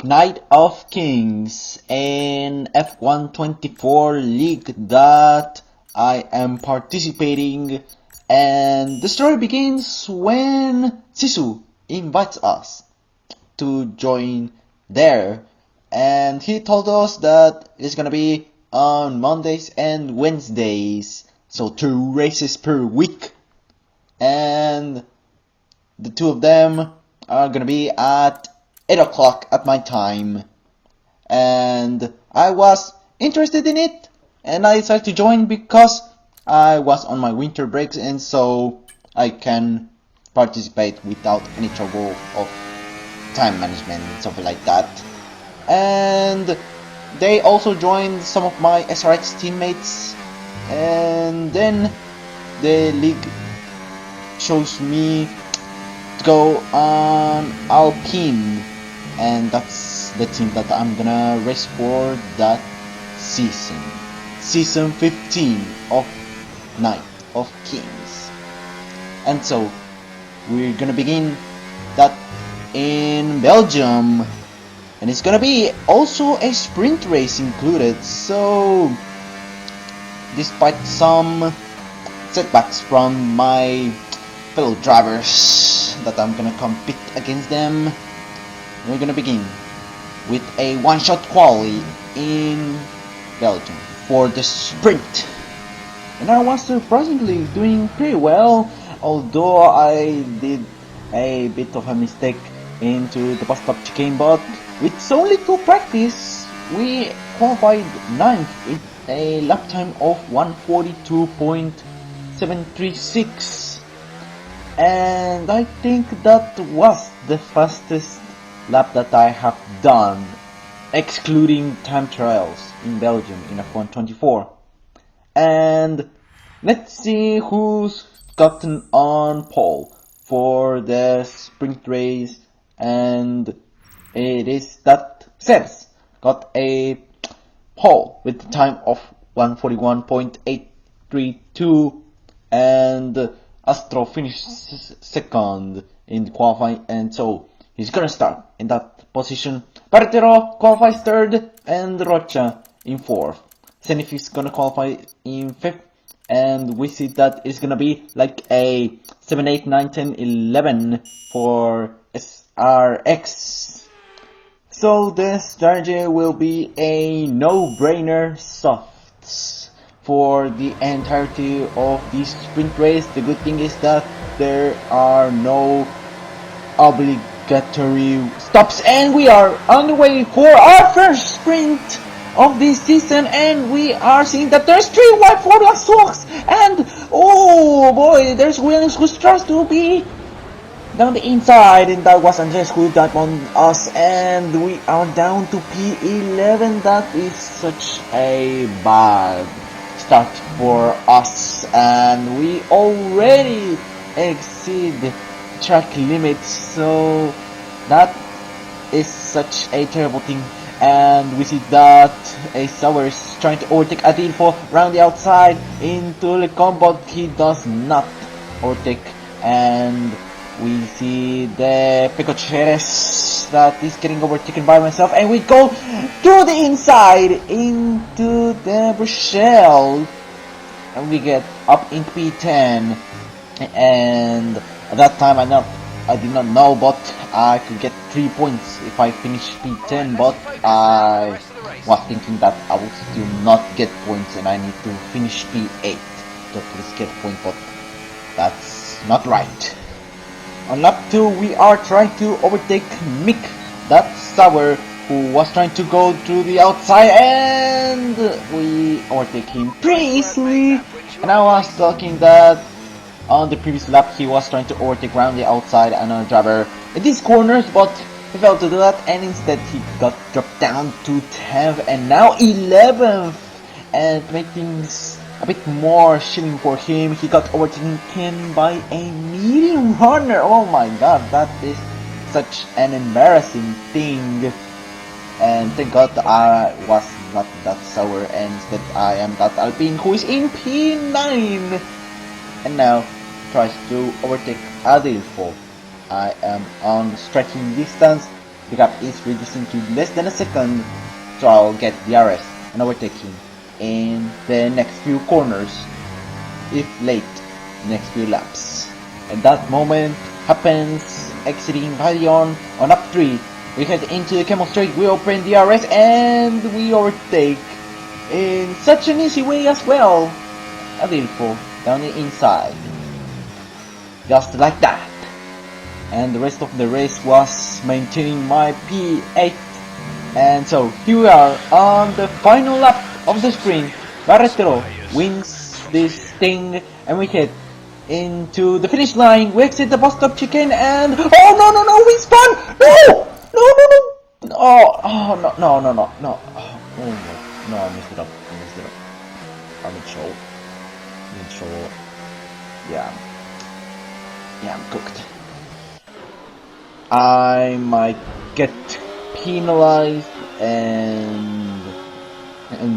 Night of Kings, an F124 league that I am participating, and the story begins when Zizou invites us to join there, and he told us that it's gonna be on Mondays and Wednesdays, so 2 races per week, and the 2 of them are gonna be at 8 o'clock at my time, and I was interested in it, and I decided to join because I was on my winter breaks, and so I can participate without any trouble of time management and something like that. And they also joined some of my SRX teammates, and then the league chose me to go on Alpine, and that's the team that I'm gonna race for that season. Season 15 of Night of Kings. And so, we're gonna begin that in Belgium. And it's gonna be also a sprint race included, so despite some setbacks from my fellow drivers that I'm gonna compete against them, we're gonna begin with a one-shot quali in Belgium for the sprint. And I was surprisingly doing pretty well, although I did a bit of a mistake into the bus stop chicane, but with so little practice, we qualified 9th with a lap time of 142.736. And I think that was the fastest lap that I have done, excluding time trials in Belgium in F124. And let's see who's gotten on pole for the sprint race, and it is that Sebs got a pole with the time of 141.832, and Astro finished second in the qualifying, and so he's gonna start in that position. Barretero qualifies third, and Rocha in fourth. Zenith is gonna qualify in fifth, and we see that it's gonna be like a 7, 8, 9, 10, 11 for SRX. So the strategy will be a no-brainer softs for the entirety of this sprint race. The good thing is that there are no obligatory stops, and we are on the way for our first sprint of this season, and we are seeing that there's 3 white Formula socks, and oh boy, there's Williams who tries to be down the inside, and that was Andres who got on us, and we are down to P11. That is such a bad start for us, and we already exceed track limits, so that is such a terrible thing. And we see that a Sauer is trying to overtake Adilfo around the outside into the combo, but he does not overtake, and we see the Pecocheres that is getting overtaken by myself, and we go through the inside into the Bruxelles, and we get up in P10, and at that time I did not know, but I could get 3 points if I finish P10, but I was thinking that I would still not get points and I need to finish P8 to at least get a point, but that's not right. On lap 2 we are trying to overtake Mick, that Sauer, who was trying to go through the outside, and we overtake him pretty easily. And I was talking that on the previous lap he was trying to overtake around the outside another driver in these corners, but he failed to do that, and instead he got dropped down to 10th and now 11th, and to make things a bit more chilling for him, he got overtaken by a medium runner. Oh my god, that is such an embarrassing thing. And thank god I was not that Sauer, and instead I am that Alpine who is in P9 and now tries to overtake Adilfo. I am on striking distance, The gap is reducing to less than a second, so I'll get DRS and overtaking in the next few corners, if late, next few laps. And that moment happens exiting Radion on lap 3. We head into the Camel Straight, we open DRS and we overtake in such an easy way as well. A Adilfo down the inside. Just like that. And the rest of the race was maintaining my P8. And so here we are on the final lap of the sprint. Barretero wins this thing and we head into the finish line. We exit the bus stop chicane and oh no, we spun! No! No, I messed it up. I'm in trouble. Yeah, I'm cooked. I might get penalized, and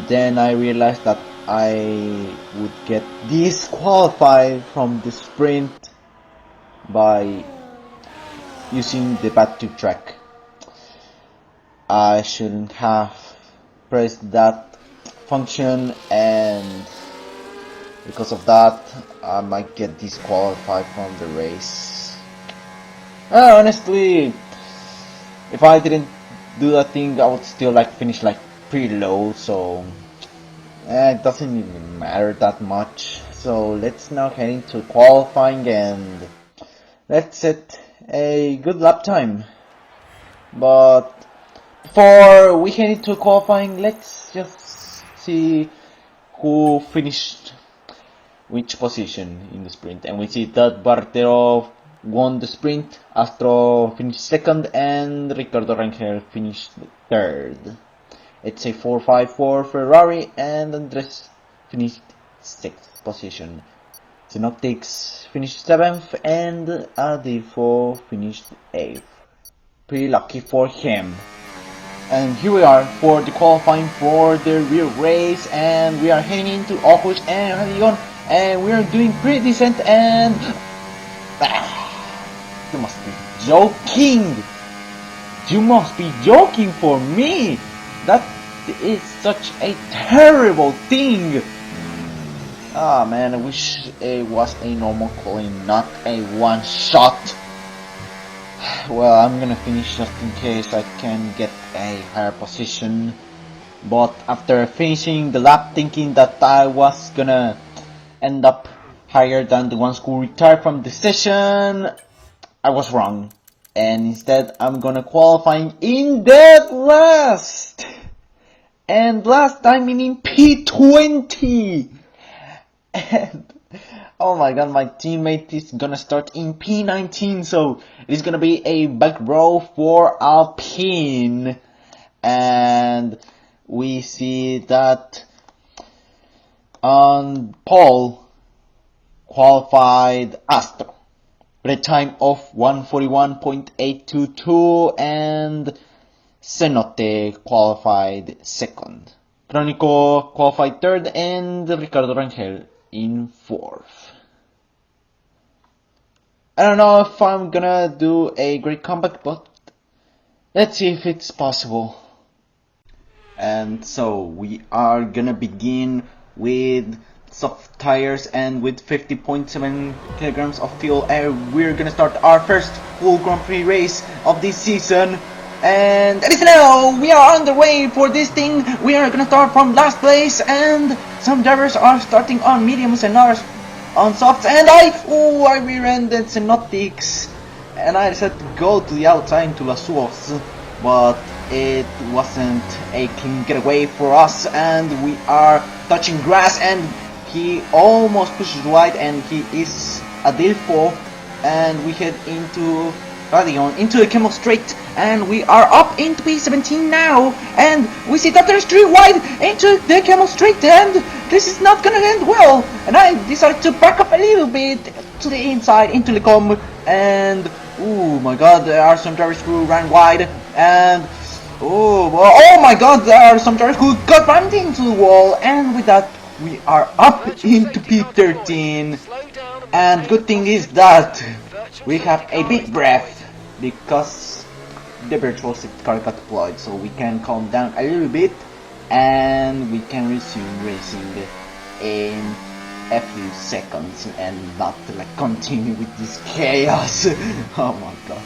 then I realized that I would get disqualified from the sprint by using the bad tube track. I shouldn't have pressed that function, and because of that I might get disqualified from the race. Honestly, if I didn't do that thing, I would still finish pretty low, so it doesn't even matter that much. So let's now head into qualifying and let's set a good lap time. But before we head into qualifying, let's just see who finished which position in the sprint. And we see that Barretero won the sprint, Astro finished second, and Ricardo Rangel finished third. It's a 4-5 for Ferrari, and Andres finished 6th position. Synoptics finished 7th, and Adilfo finished 8th. Pretty lucky for him. And here we are for the qualifying for the real race, and we are heading into Aarhus and Radion, and we are doing pretty decent. And you must be joking! You must be joking for me! That is such a terrible thing! Ah man, I wish it was a normal calling, not a one shot. Well, I'm gonna finish just in case I can get a higher position. But after finishing the lap thinking that I was gonna end up higher than the ones who retired from the session, I was wrong. And instead I'm gonna qualifying in dead last! And last time in P20! And oh my god, my teammate is gonna start in P19, so it's gonna be a back row for Alpine. And we see that on pole qualified Astro with a time of 1:41.822, and Cenote qualified second. Cronico qualified third, and Ricardo Rangel in 4th. I don't know if I'm gonna do a great comeback, but let's see if it's possible. And so we are gonna begin with soft tires and with 50.7 kilograms of fuel, and we're gonna start our first full Grand Prix race of this season. And listen now, we are on the way for this thing. We are gonna start from last place, and some drivers are starting on mediums and others on softs, and I rear-ended Synoptics, and I decided to go to the outside to Las Suos, but it wasn't a clean getaway for us, and we are touching grass, and he almost pushes wide, and he is Adilfo, and we head into Radion, into the Camel Straight, and we are up into P17 now, and we see that there's 3 wide into the Camel Straight, and this is not gonna end well, and I decided to back up a little bit to the inside into the com, and oh my god, there are some drivers who ran wide, and oh my god, there are some drivers who got rammed into the wall, and with that we are up into P13, and good thing is that we have a big breath, because the virtual safety car got deployed, so we can calm down a little bit and we can resume racing in a few seconds and not like continue with this chaos. Oh my god.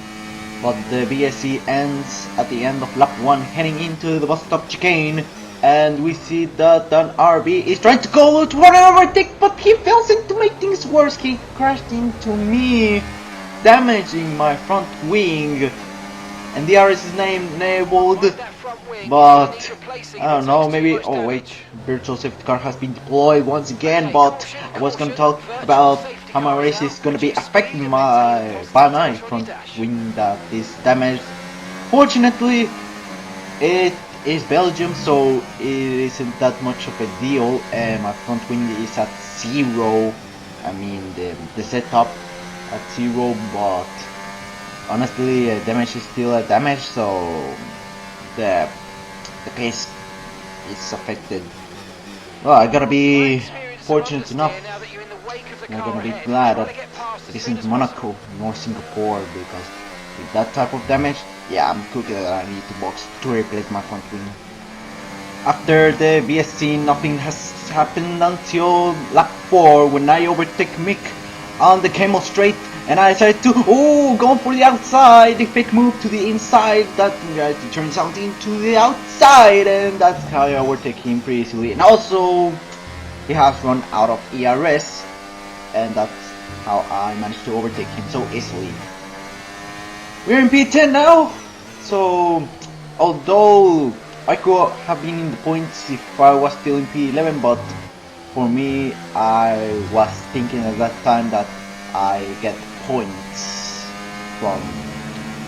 But the BSC ends at the end of lap 1, heading into the bus stop chicane, and we see that an RB is trying to go to run an overtake, but he fails, and to make things worse, he crashed into me, damaging my front wing, and the RS is enabled, but I don't know, maybe, oh wait, virtual safety car has been deployed once again, but I was gonna talk about how my race is gonna be affected by my front wing that is damaged. Fortunately, it is Belgium, so it isn't that much of a deal, and my front wing is at 0, I mean the setup at 0, but honestly damage is still a damage, so the pace is affected. Well, I gotta be fortunate enough, I'm gonna be glad that it isn't Monaco nor Singapore, because with that type of damage, yeah, I'm cooked that I need to box to replace my front wing. After the BSC, nothing has happened until lap 4, when I overtake Mick on the Camel Straight, and I decided to go for the outside, the fake move to the inside, that turns out into the outside, and that's how I overtake him pretty easily. And also, he has run out of ERS, and that's how I managed to overtake him so easily. We're in P10 now, so although I could have been in the points if I was still in P11, but for me, I was thinking at that time that I get points from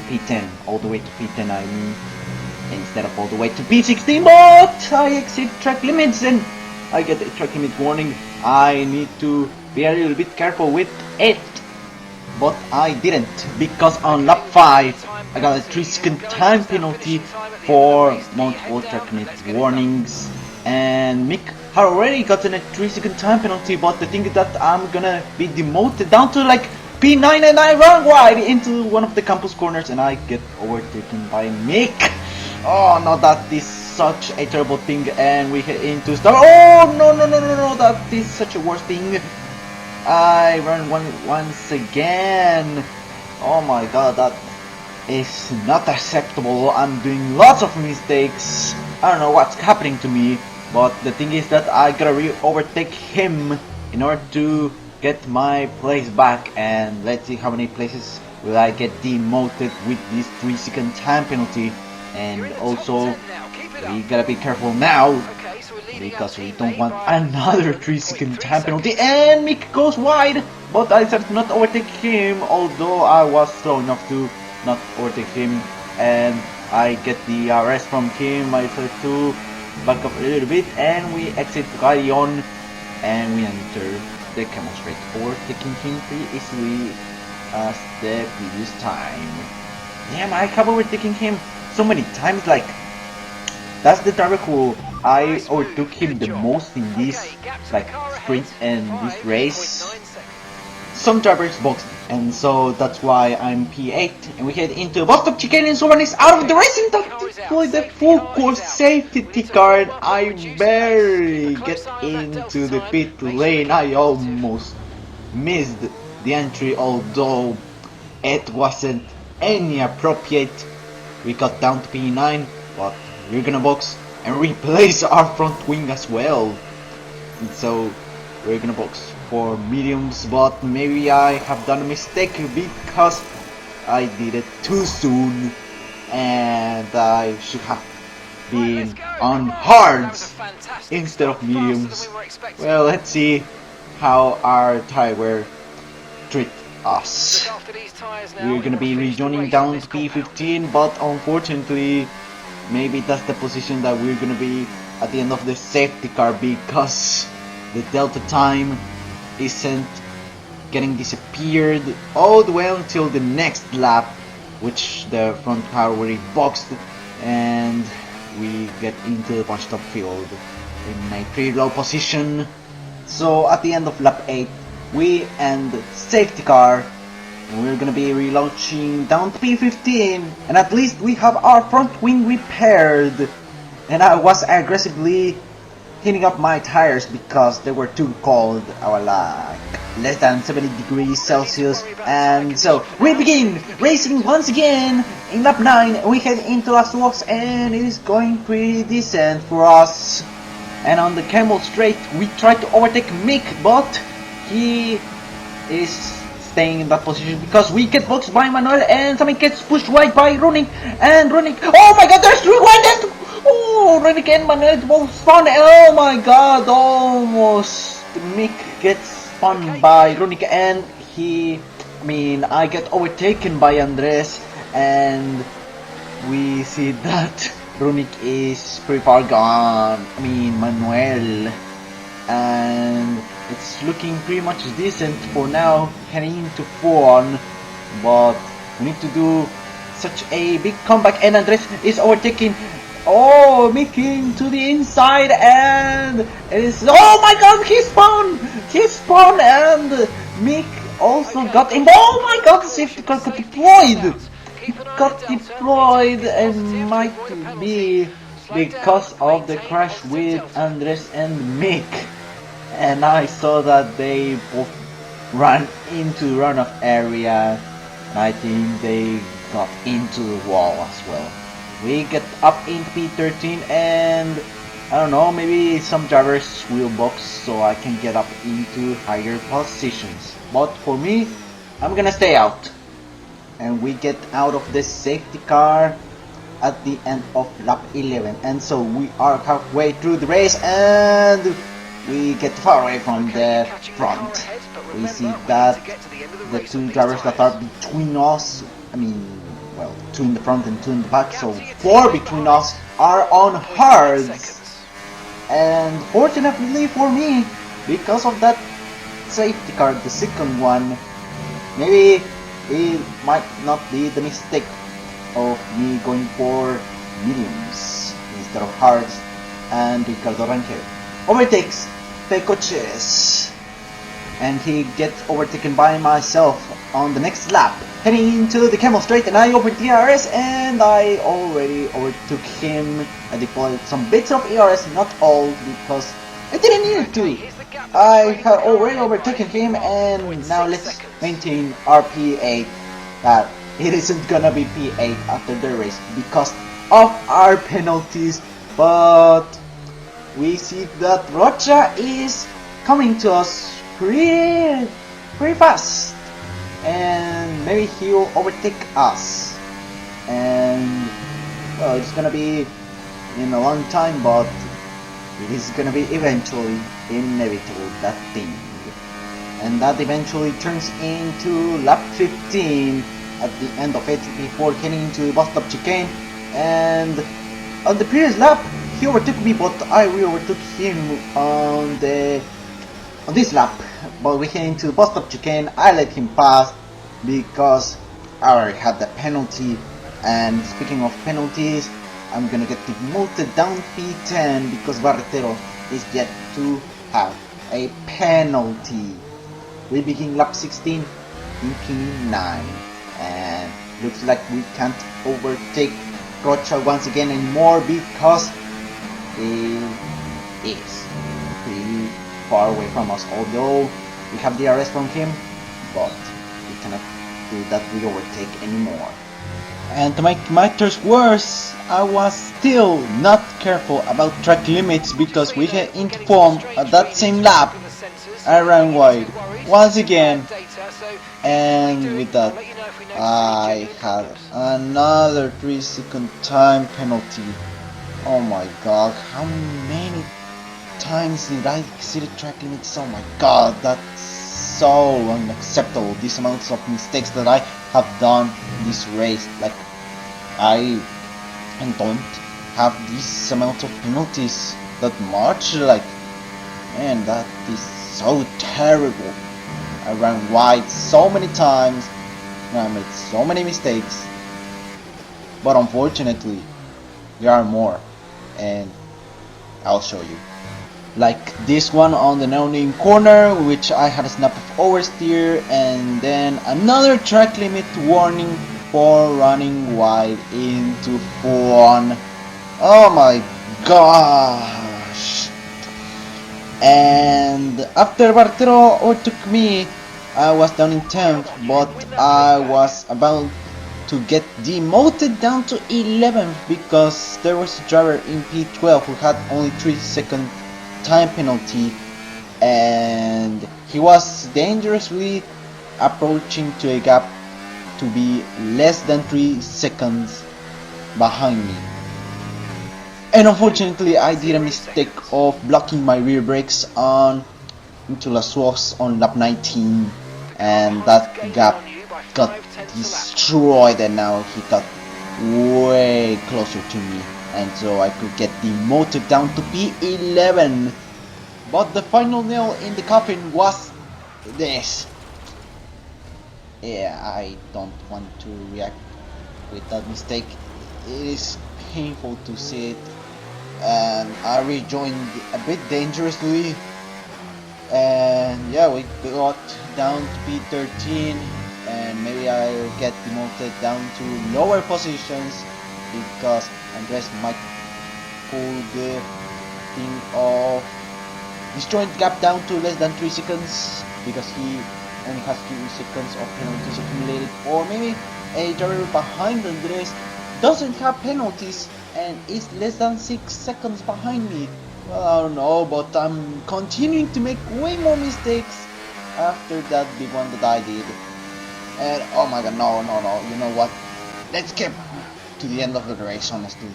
P10 all the way to P10, I mean, instead of all the way to P16, but I exceed track limits and I get a track limit warning. I need to be a little bit careful with it, but I didn't, because on lap 5 I got a 3-second time penalty for multiple track limit warnings, and Mick had already gotten a 3-second time penalty, but the thing is that I'm gonna be demoted down to like P9, and I run wide into one of the campus corners and I get overtaken by Mick. Oh no, that is such a terrible thing, and we head into start. Oh no, that is such a worst thing. I run once again. Oh my god, that is not acceptable. I'm doing lots of mistakes. I don't know what's happening to me, but the thing is that I gotta overtake him in order to get my place back, and let's see how many places will I get demoted with this 3-second time penalty. And also, we gotta be careful now, because we don't want another 3-second time penalty. And Mick goes wide, but I decided to not overtake him, although I was slow enough to not overtake him, and I get the RS from him. I decided to back up a little bit, and we exit Rayon, and we enter the Camel Straight, overtaking him pretty easily as the previous time. Damn, I have overtaken him so many times, like, that's the driver who I overtook him the most in this like sprint and this race. Some drivers boxed, and so that's why I'm P8, and we head into bus stop chicane, and someone is out of the race and that deployed the full course safety car, and I barely get into the pit lane. I almost missed the entry, although it wasn't any appropriate. We got down to P9, but we're gonna box and replace our front wing as well. And so we're gonna box for mediums, but maybe I have done a mistake because I did it too soon, and I should have been on hards instead of mediums. Well, let's see how our tire treat us. We're gonna be rejoining down to P15, but unfortunately maybe that's the position that we're gonna be at the end of the safety car, because the delta time isn't getting disappeared all the way until the next lap, which the front car already boxed, and we get into the punch stop field in a pretty low position. So at the end of lap 8 we end safety car We're gonna be relaunching down to P15, and at least we have our front wing repaired. And I was aggressively heating up my tires because they were too cold. I was like less than 70 degrees Celsius. And so we begin racing once again in lap 9. We head into Las Walks and it is going pretty decent for us. And on the Camel Straight we try to overtake Mick, but he is staying in that position because we get boxed by Manuel and something gets pushed right by Runic. And Runic, oh my god, there's rewind and oh, Runic and Manuel both spun. Oh my god, almost Mick gets spun by Runic and I get overtaken by Andres, and we see that Runic is pretty far gone. Manuel, and it's looking pretty much decent for now, heading into 4-1, but we need to do such a big comeback, and Andres is overtaking. Oh, making to the inside, and it is, oh my god, he spun, and Mick also got him. Oh my god, the safety car got deployed. It got deployed, and might be because of the crash with Andres and Mick. And I saw that they both ran into the runoff area, and I think they got into the wall as well. We get up in P13, and I don't know, maybe some drivers will box so I can get up into higher positions. But for me, I'm gonna stay out. And we get out of the safety car at the end of lap 11, and so we are halfway through the race, and we get far away from the front. We see that the two drivers that are between us, two in the front and two in the back, so 4 between us are on hards. And fortunately for me, because of that safety car, the second one, maybe it might not be the mistake of me going for mediums instead of hards, and Ricardo Rangel overtakes Pecoches, and he gets overtaken by myself on the next lap, heading into the Camel Straight, and I opened ERS, and I already overtook him. I deployed some bits of ERS, not all, because I didn't need to. I had already overtaken him, and now let's maintain our P8. That it isn't gonna be P8 after the race because of our penalties, but we see that Rocha is coming to us pretty fast, and maybe he will overtake us, and well, it's gonna be in a long time, but it is gonna be eventually inevitable, that thing. And that eventually turns into lap 15 at the end of it before getting into the bus stop chicane. And on the previous lap he overtook me, but I re-overtook him on this lap. But we get into the bus stop chicane, I let him pass because I already had the penalty. And speaking of penalties, I'm gonna get demoted down P10 because Barretero is yet to have a penalty. We begin lap 16 in P9, and looks like we can't overtake Rocha once again anymore because he is pretty far away from us, although we have the DRS from him, but we cannot do that with overtake anymore. And to make matters worse, I was still not careful about track limits because we had into form at that same lap. I ran wide once again, and with that I had another 3-second time penalty. Oh my god, how many times did I exceed the track limits? Oh my god, that's so unacceptable, these amounts of mistakes that I have done this race. Like, I don't have this amount of penalties that much, like, man, that is so terrible. I ran wide so many times, and I made so many mistakes, but unfortunately there are more, and I'll show you. like this one on the no-name corner, which I had a snap of oversteer, and then another track limit warning for running wide into full-on. Oh my gosh. And after Bartero overtook me, I was down in 10th, but I was about to get demoted down to 11th because there was a driver in P12 who had only 3-second time penalty, and he was dangerously approaching to a gap to be less than 3 seconds behind me. And unfortunately I did a mistake of blocking my rear brakes on into Les Sources on lap 19, and that gap got destroyed, and now he got way closer to me, and so I could get demoted down to P11. But the final nail in the coffin was this. Yeah, I don't want to react with that mistake. It is painful to see it, and I rejoined a bit dangerously, and yeah, we got down to P13, and maybe I'll get demoted down to lower positions because Andres might pull the thing of destroying the gap down to less than 3 seconds because he only has 3 seconds of penalties accumulated, or maybe a driver behind Andres doesn't have penalties and is less than 6 seconds behind me. Well, I don't know, but I'm continuing to make way more mistakes after that big one that I did. And oh my god, no, you know what? Let's get to the end of the race, honestly.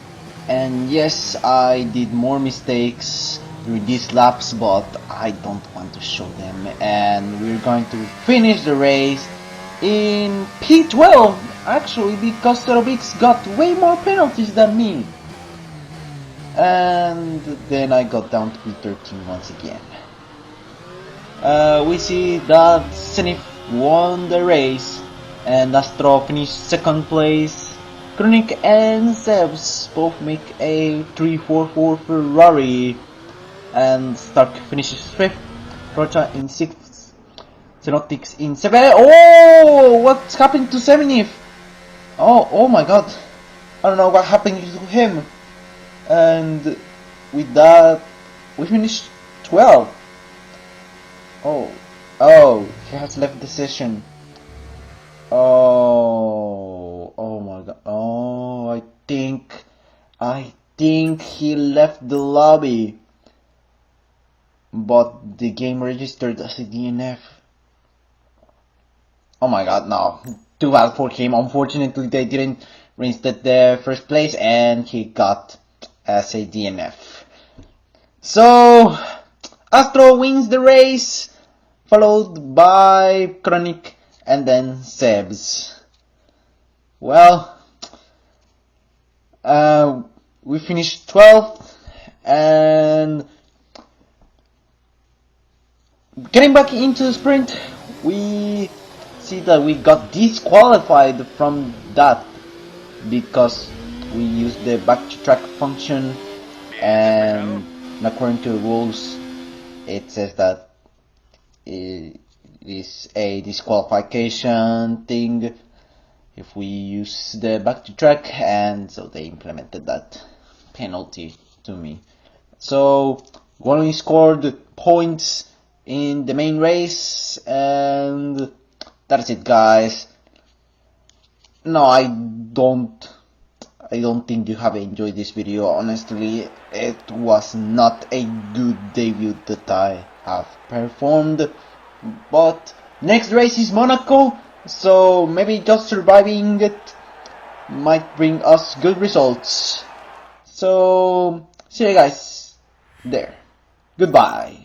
And yes, I did more mistakes during these laps, but I don't want to show them. And we're going to finish the race in P12, actually, because Serobix got way more penalties than me. And then I got down to P13 once again. We see that Zenith won the race, and Astro finished second place. Kronik and Sebs both make a 3-4-4 Ferrari, and Stark finishes 5th, Rocha in 6th, Xenotics in 7th. Oh, what's happened to 70th? Oh my god, I don't know what happened to him. And with that, we finished 12th. Oh, he has left the session. Oh my god. Oh, I think he left the lobby, but the game registered as a DNF. Oh my god, no. Too bad for him. Unfortunately, they didn't reinstate the first place, and he got as a DNF. So, Astro wins the race, followed by Kronik and then Sebs. Well, we finished 12th, and getting back into the sprint, we see that we got disqualified from that because we used the back to track function, and according to the rules it says that it is a disqualification thing if we use the back to track, and so they implemented that penalty to me. So we only scored points in the main race, and that's it, guys. No, I don't think you have enjoyed this video. Honestly, it was not a good debut that I have performed, but next race is Monaco, so maybe just surviving it might bring us good results. So see you guys there. Goodbye.